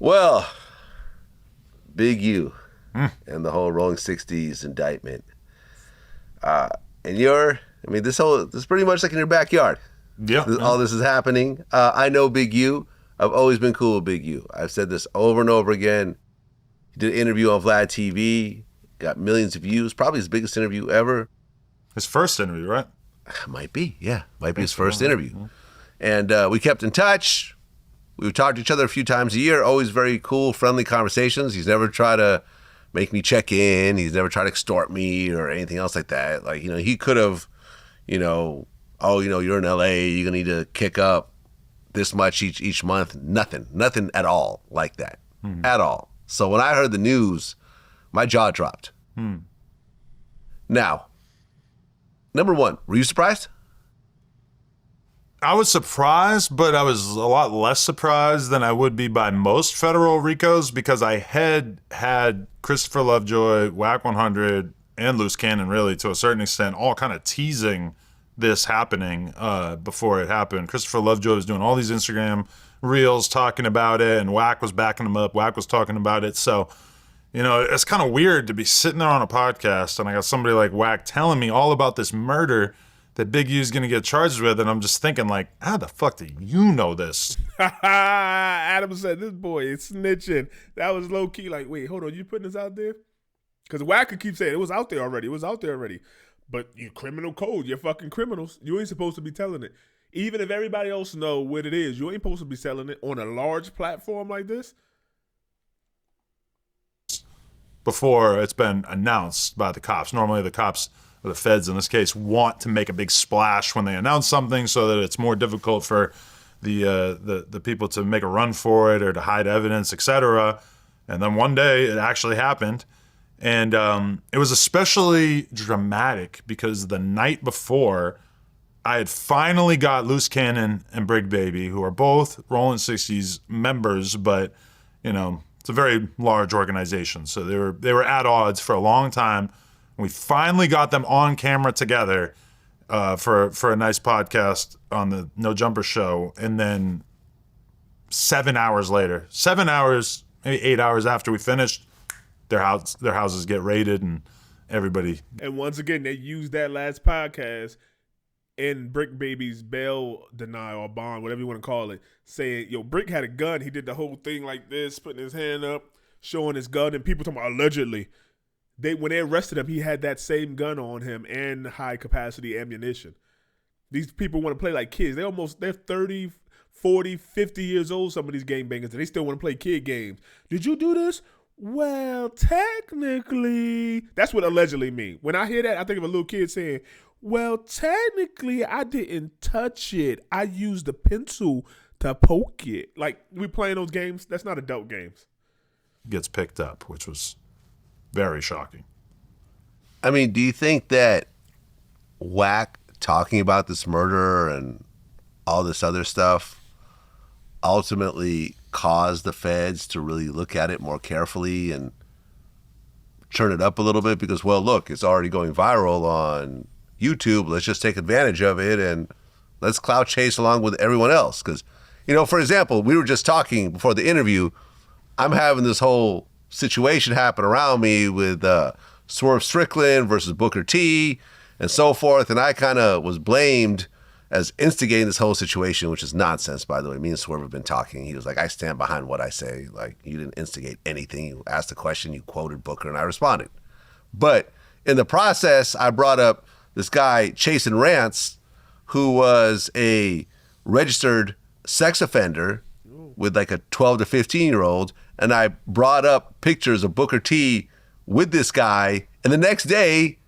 Well, Big U and the whole Rolling 60s indictment. And this pretty much like in your backyard. Yeah. All this is happening. I know Big U. I've always been cool with Big U. I've said this over and over again. He did an interview on Vlad TV, got millions of views, probably his biggest interview ever. His first interview, right? Might be, yeah. Might be his first interview. And we kept in touch. We would talk to each other a few times a year, always very cool, friendly conversations. He's never tried to make me check in. He's never tried to extort me or anything else like that. Like, he could have, you're in LA, you're going to need to kick up this much each month. Nothing at all like that, at all. So when I heard the news, my jaw dropped. Now, number one, were you surprised? I was surprised, but I was a lot less surprised than I would be by most federal RICOs because I had Christopher Lovejoy, Wack100, and Loose Cannon, really, to a certain extent, all kind of teasing this happening before it happened. Christopher Lovejoy was doing all these Instagram reels talking about it, and Wack was backing him up. Wack was talking about it. So, it's kind of weird to be sitting there on a podcast, and I got somebody like Wack telling me all about this murder that Big U's going to get charged with, and I'm just thinking, like, how the fuck do you know this? Adam said, this boy is snitching. That was low-key like, wait, hold on, you putting this out there? Because Wack could keep saying, it was out there already. But you criminal code, you're fucking criminals. You ain't supposed to be telling it. Even if everybody else know what it is, you ain't supposed to be selling it on a large platform like this. Before it's been announced by the cops. Normally the cops, or the feds in this case, want to make a big splash when they announce something so that it's more difficult for the people to make a run for it or to hide evidence, etc. And then one day it actually happened. And it was especially dramatic because the night before, I had finally got Loose Cannon and Brig Baby, who are both Rolling 60s members, but, it's a very large organization. So they were at odds for a long time. We finally got them on camera together for a nice podcast on the No Jumper show. And then 7 hours later, maybe 8 hours after we finished, their houses get raided and everybody. And once again, they used that last podcast in Brick Baby's bail denial or bond, whatever you want to call it, saying, Brick had a gun. He did the whole thing like this, putting his hand up, showing his gun, and people talking about allegedly. When they arrested him, he had that same gun on him and high-capacity ammunition. These people want to play like kids. They're 30, 40, 50 years old, some of these gangbangers, and they still want to play kid games. Did you do this? Well, technically. That's what allegedly mean. When I hear that, I think of a little kid saying, well, technically, I didn't touch it. I used a pencil to poke it. Like, we playing those games. That's not adult games. Gets picked up, which was very shocking. I mean, do you think that Wack talking about this murder and all this other stuff ultimately caused the feds to really look at it more carefully and turn it up a little bit? Because, well, look, it's already going viral on YouTube. Let's just take advantage of it and let's clout chase along with everyone else. Because, for example, we were just talking before the interview. I'm having this whole situation happen around me with Swerve Strickland versus Booker T and so forth. And I kind of was blamed as instigating this whole situation, which is nonsense, by the way. Me and Swerve have been talking. He was like, I stand behind what I say. Like, you didn't instigate anything. You asked a question, you quoted Booker, and I responded. But in the process, I brought up this guy, Chasen Rance, who was a registered sex offender with like a 12 to 15-year-old. And I brought up pictures of Booker T with this guy. And the next day,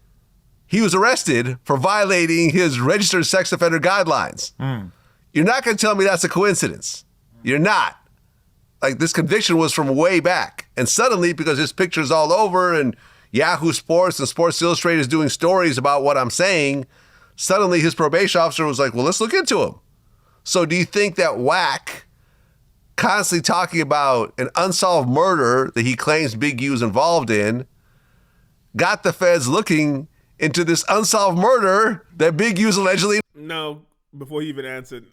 he was arrested for violating his registered sex offender guidelines. You're not going to tell me that's a coincidence. You're not. Like, this conviction was from way back. And suddenly, because his picture's all over and Yahoo Sports and Sports Illustrated is doing stories about what I'm saying, suddenly his probation officer was like, well, let's look into him. So do you think that Wack constantly talking about an unsolved murder that he claims Big U's involved in got the feds looking into this unsolved murder that Big U's allegedly... No, before he even answered,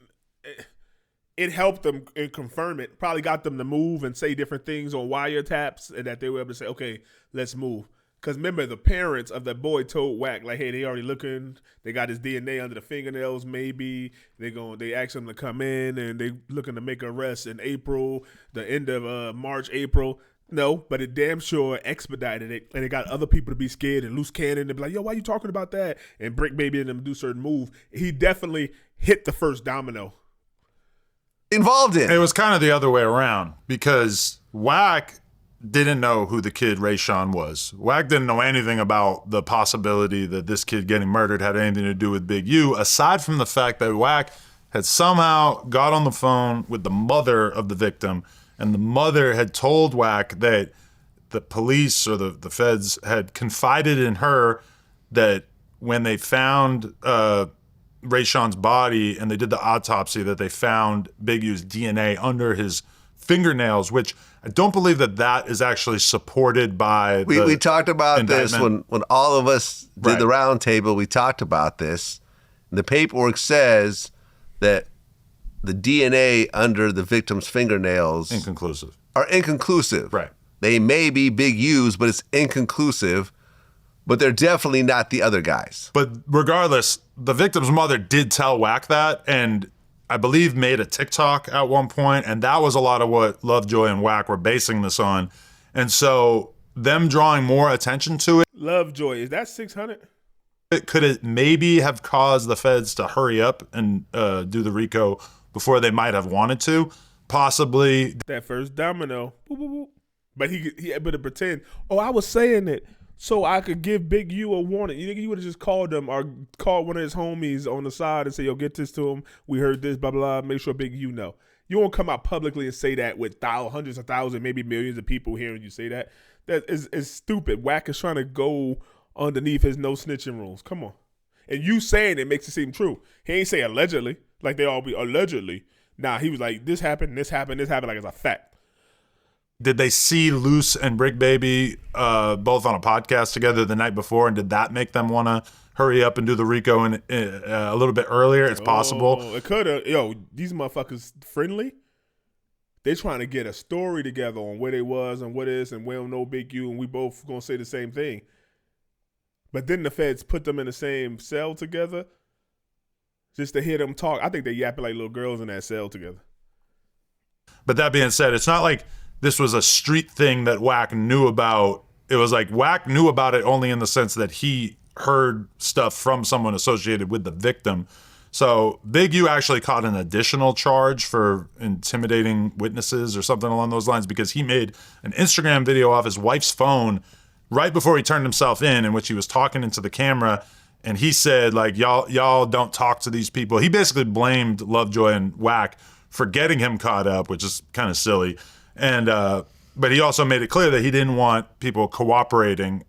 it helped them and confirm it. Probably got them to move and say different things on wiretaps, and that they were able to say, okay, let's move. Because remember, the parents of that boy told Wack, like, hey, they already looking. They got his DNA under the fingernails, maybe. They asked him to come in, and they looking to make an arrest in April, the end of March, April. No, but it damn sure expedited it, and it got other people to be scared, and loose cannon to be like, yo, why you talking about that? And Brick Baby and them do certain move. He definitely hit the first domino. Involved in. It was kind of the other way around because Wack didn't know who the kid Rayshawn was. Wack didn't know anything about the possibility that this kid getting murdered had anything to do with Big U, aside from the fact that Wack had somehow got on the phone with the mother of the victim, and the mother had told Wack that the police or the feds had confided in her that when they found Rayshawn's body and they did the autopsy, that they found Big U's DNA under his fingernails, which I don't believe that is actually supported by we talked about indictment. this when all of us did the round table. We talked about this. The paperwork says that the DNA under the victim's fingernails are inconclusive. Right. They may be Big U's, but it's inconclusive. But they're definitely not the other guys. But regardless, the victim's mother did tell Wack that, and I believe made a TikTok at one point, and that was a lot of what Lovejoy and Wack were basing this on. And so them drawing more attention to it. Lovejoy, is that 600? Could it maybe have caused the feds to hurry up and do the RICO before they might have wanted to? Possibly. That first domino. Boop, boop, boop. But he able to pretend, oh, I was saying it so I could give Big U a warning. You think he would have just called them or called one of his homies on the side and say, yo, get this to him. We heard this, blah, blah, blah. Make sure Big U know. You won't come out publicly and say that with hundreds of thousands, maybe millions of people hearing you say that. That is stupid. Wack is trying to go underneath his no snitching rules. Come on. And you saying it makes it seem true. He ain't say allegedly, like they all be allegedly. Nah, he was like, this happened, like it's a fact. Did they see Luce and Brick Baby both on a podcast together the night before, and did that make them want to hurry up and do the RICO a little bit earlier? It's possible. It could have. Yo, these motherfuckers friendly. They trying to get a story together on where they was and what is, and we don't know Big U, and we both gonna say the same thing. But then the feds put them in the same cell together just to hear them talk. I think they yapping like little girls in that cell together. But that being said, it's not like this was a street thing that Wack knew about. It was like Wack knew about it only in the sense that he heard stuff from someone associated with the victim. So Big U actually caught an additional charge for intimidating witnesses or something along those lines, because he made an Instagram video off his wife's phone right before he turned himself in which he was talking into the camera. And he said, like, y'all don't talk to these people. He basically blamed Lovejoy and Wack for getting him caught up, which is kind of silly. And but he also made it clear that he didn't want people cooperating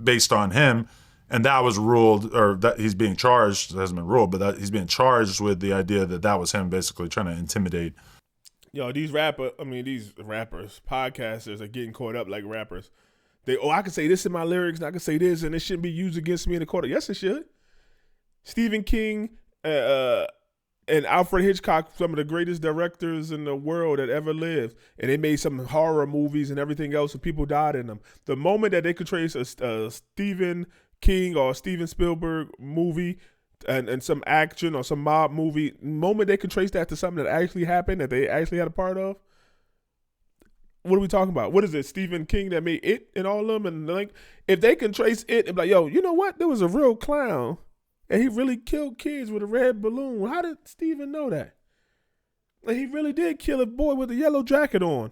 based on him, and that was ruled, or that he's being charged. It hasn't been ruled, but that he's being charged with the idea that was him basically trying to intimidate. Yo, these rappers, podcasters are getting caught up like rappers. I can say this in my lyrics, and I can say this, and it shouldn't be used against me in the court. Yes, it should. Stephen King, and Alfred Hitchcock, some of the greatest directors in the world that ever lived, and they made some horror movies and everything else, and people died in them. The moment that they could trace a Stephen King or Steven Spielberg movie and some action or some mob movie, the moment they could trace that to something that actually happened, that they actually had a part of, what are we talking about? What is it, Stephen King that made It and all of them? And like, if they can trace It, and be like, yo, you know what? There was a real clown, and he really killed kids with a red balloon. How did Steven know that? And he really did kill a boy with a yellow jacket on.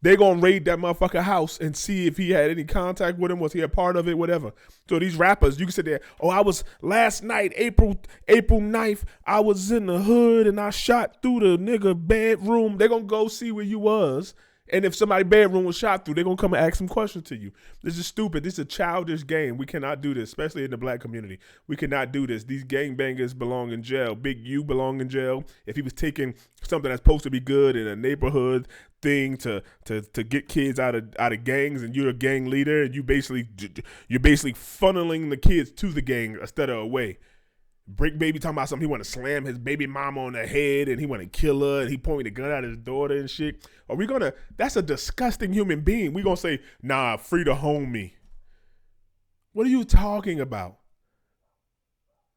They gonna raid that motherfucker house and see if he had any contact with him, was he a part of it, whatever. So these rappers, you can sit there, I was last night, April 9th, I was in the hood and I shot through the nigga bedroom. They gonna go see where you was. And if somebody's bedroom was shot through, they're going to come and ask some questions to you. This is stupid. This is a childish game. We cannot do this, especially in the black community. We cannot do this. These gangbangers belong in jail. Big U belong in jail. If he was taking something that's supposed to be good in a neighborhood thing to get kids out of gangs, and you're a gang leader, and you're basically funneling the kids to the gang instead of away. Brick Baby talking about something. He want to slam his baby mama on the head and he want to kill her and he pointing a gun at his daughter and shit. Are we gonna? That's a disgusting human being. We gonna say, nah, free the homie. What are you talking about?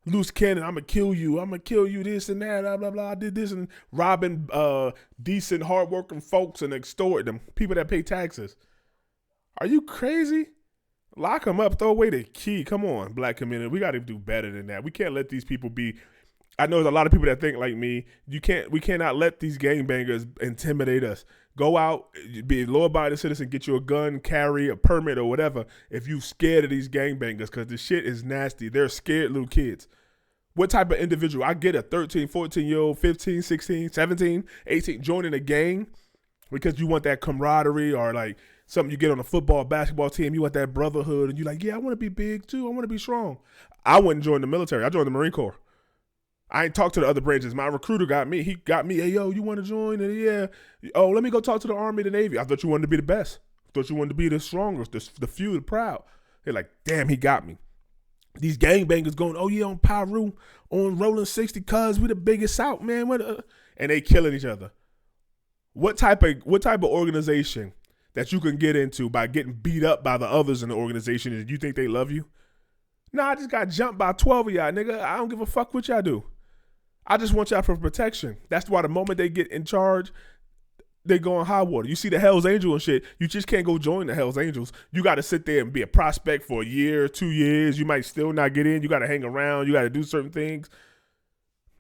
Loose cannon, I'm gonna kill you, this and that, blah, blah, blah. I did this and robbing decent, hardworking folks and extort them, people that pay taxes. Are you crazy? Lock them up, throw away the key. Come on, black community. We got to do better than that. We can't let these people be. I know there's a lot of people that think like me. We cannot let these gangbangers intimidate us. Go out, be a law-abiding citizen, get you a gun, carry a permit or whatever if you scared of these gangbangers because the shit is nasty. They're scared little kids. What type of individual? I get a 13, 14-year-old, 15, 16, 17, 18 joining a gang because you want that camaraderie or like something you get on a football, basketball team. You want that brotherhood and you're like, yeah, I want to be big too. I want to be strong. I wouldn't join the military. I joined the Marine Corps. I ain't talked to the other branches. My recruiter got me. He got me. Hey, yo, you want to join? And yeah. Oh, let me go talk to the Army, the Navy. I thought you wanted to be the best. I thought you wanted to be the strongest, the few, the proud. They're like, damn, he got me. These gangbangers going, oh yeah, on Pyru, on Rolling 60, cuz we the biggest out, man. And they killing each other. What type of organization that you can get into by getting beat up by the others in the organization and you think they love you? Nah, I just got jumped by 12 of y'all, nigga. I don't give a fuck what y'all do. I just want y'all for protection. That's why the moment they get in charge, they go on high water. You see the Hells Angel and shit, you just can't go join the Hells Angels. You got to sit there and be a prospect for a year, 2 years. You might still not get in. You got to hang around. You got to do certain things.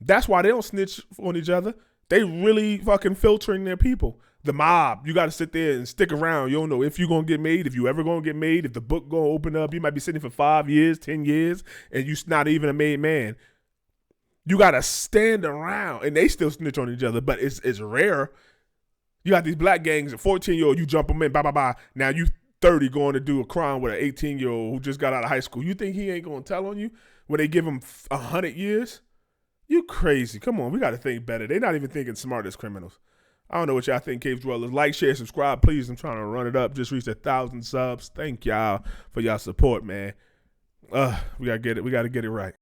That's why they don't snitch on each other. They really fucking filtering their people. The mob, you got to sit there and stick around. You don't know if you're going to get made, if you ever going to get made, if the book going to open up. You might be sitting for 5 years, 10 years, and you not even a made man. You got to stand around, and they still snitch on each other, but it's rare. You got these black gangs, a 14-year-old, you jump them in, blah, blah, blah. Now you 30 going to do a crime with an 18-year-old who just got out of high school. You think he ain't going to tell on you when they give him 100 years? You crazy. Come on, we got to think better. They're not even thinking smart as criminals. I don't know what y'all think, Cave Dwellers. Like, share, subscribe, please. I'm trying to run it up. Just reached 1,000 subs. Thank y'all for y'all support, man. We got to get it right.